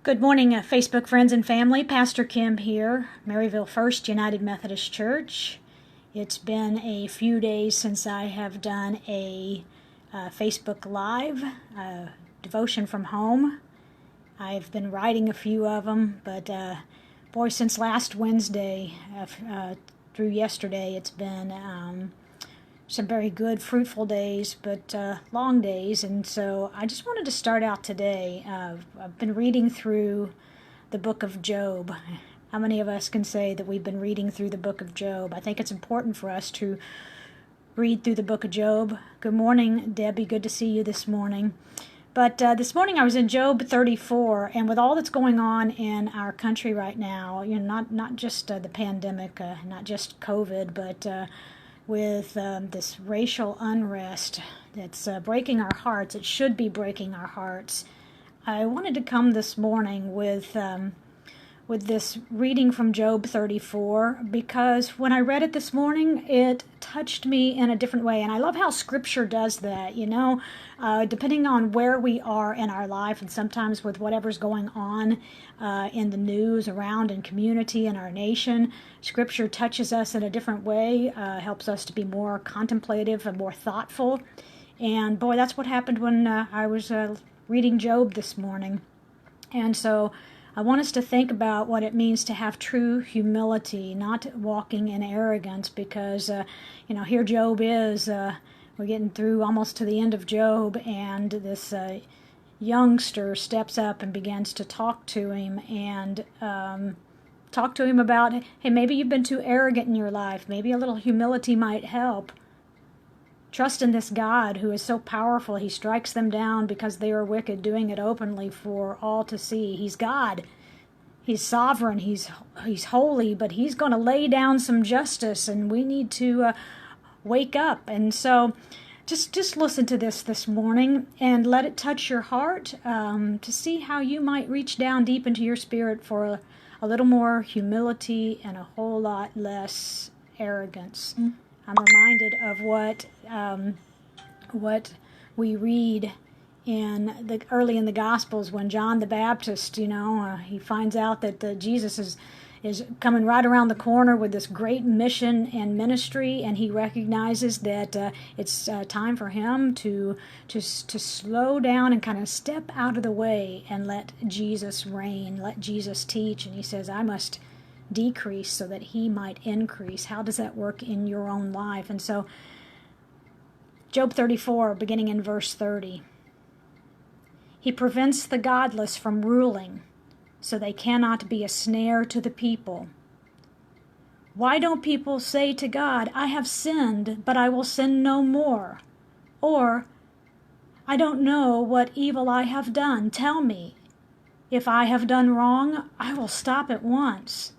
Good morning, Facebook friends and family. Pastor Kim here, Maryville First United Methodist Church. It's been a few days since I have done a Facebook Live devotion from home. I've been writing a few of them, but boy, since last Wednesday through yesterday, it's been some very good, fruitful days, but long days. And so I just wanted to start out today. I've been reading through the book of Job. How many of us can say that we've been reading through the book of Job? I think it's important for us to read through the book of Job. Good morning, Debbie. Good to see you this morning. But this morning I was in Job 34, and with all that's going on in our country right now, not just the pandemic, not just COVID, but with this racial unrest that's breaking our hearts. It should be breaking our hearts. I wanted to come this morning with this reading from Job 34 because when I read it this morning, it touched me in a different way. And I love how Scripture does that, depending on where we are in our life and sometimes with whatever's going on in the news around in community in our nation. Scripture touches us in a different way, helps us to be more contemplative and more thoughtful. And boy, that's what happened when I was reading Job this morning. And so I want us to think about what it means to have true humility, not walking in arrogance, because, here Job is. We're getting through almost to the end of Job, and this youngster steps up and begins to talk to him and talk to him about, hey, maybe you've been too arrogant in your life. Maybe a little humility might help. Trust in this God who is so powerful. He strikes them down because they are wicked, doing it openly for all to see. He's God. He's sovereign. He's holy, but he's going to lay down some justice, and we need to wake up. And so just listen to this morning and let it touch your heart to see how you might reach down deep into your spirit for a little more humility and a whole lot less arrogance. I'm reminded of what we read early in the Gospels when John the Baptist, he finds out that Jesus is coming right around the corner with this great mission and ministry, and he recognizes that it's time for him to slow down and kind of step out of the way and let Jesus reign, let Jesus teach. And he says, I must decrease so that he might increase. How does that work in your own life? And so Job 34, beginning in verse 30. He prevents the godless from ruling, so they cannot be a snare to the people. Why don't people say to God, I have sinned, but I will sin no more? Or, I don't know what evil I have done. Tell me. If I have done wrong, I will stop at once.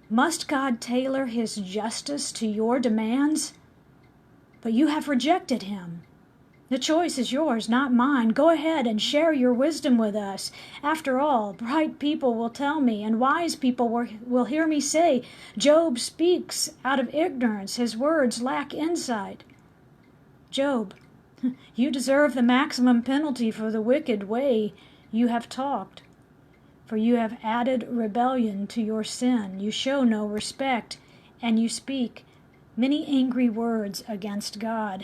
Must God tailor his justice to your demands? But you have rejected him. The choice is yours, not mine. Go ahead and share your wisdom with us. After all, bright people will tell me, and wise people will hear me say, Job speaks out of ignorance. His words lack insight. Job, you deserve the maximum penalty for the wicked way you have talked. For you have added rebellion to your sin. You show no respect, and you speak many angry words against God.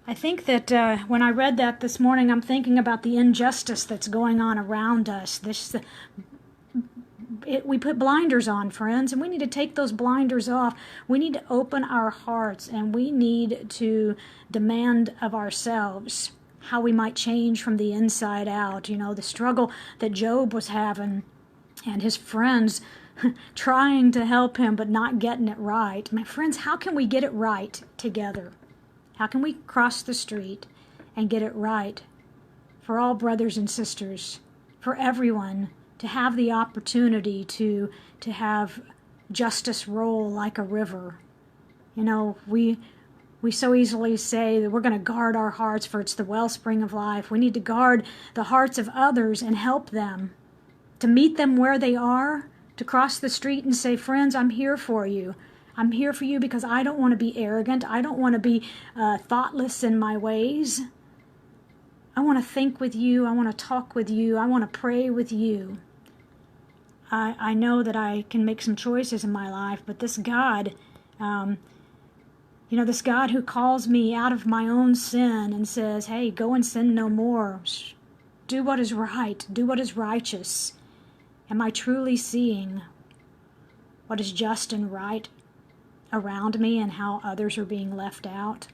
I think that when I read that this morning, I'm thinking about the injustice that's going on around us. We put blinders on, friends, and we need to take those blinders off. We need to open our hearts, and we need to demand of ourselves how we might change from the inside out. The struggle that Job was having and his friends trying to help him but not getting it right. My friends, how can we get it right together? How can we cross the street and get it right for all brothers and sisters, for everyone to have the opportunity to have justice roll like a river? We so easily say that we're going to guard our hearts, for it's the wellspring of life. We need to guard the hearts of others and help them, to meet them where they are, to cross the street and say, friends, I'm here for you. I'm here for you because I don't want to be arrogant. I don't want to be thoughtless in my ways. I want to think with you. I want to talk with you. I want to pray with you. I know that I can make some choices in my life, but this God, this God who calls me out of my own sin and says, hey, go and sin no more. Do what is right. Do what is righteous. Am I truly seeing what is just and right around me and how others are being left out?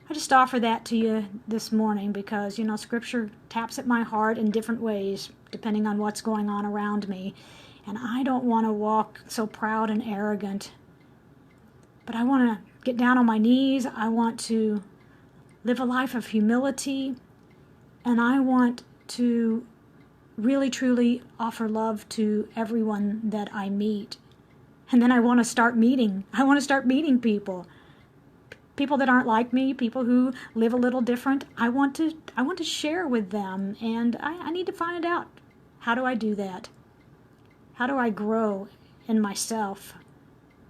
I just offer that to you this morning because, Scripture taps at my heart in different ways depending on what's going on around me. And I don't want to walk so proud and arrogant, but I want to get down on my knees. I want to live a life of humility, and I want to really, truly offer love to everyone that I meet. And then I want to start meeting people. People that aren't like me, people who live a little different. I want to share with them, and I need to find out, how do I do that? How do I grow in myself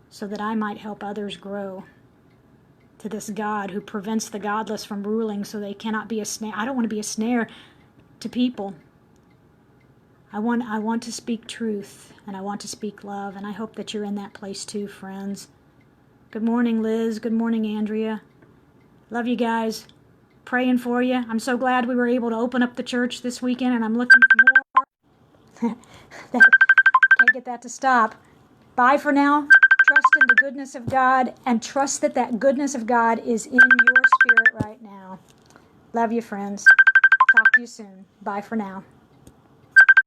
so that I might help others grow to this God who prevents the godless from ruling so they cannot be a snare? I don't want to be a snare to people. I want to speak truth, and I want to speak love, and I hope that you're in that place too, friends. Good morning, Liz. Good morning, Andrea. Love you guys. Praying for you. I'm so glad we were able to open up the church this weekend, and I'm looking for more. Can't get that to stop. Bye for now. Trust in the goodness of God, and trust that goodness of God is in your spirit right now. Love you, friends. Talk to you soon. Bye for now.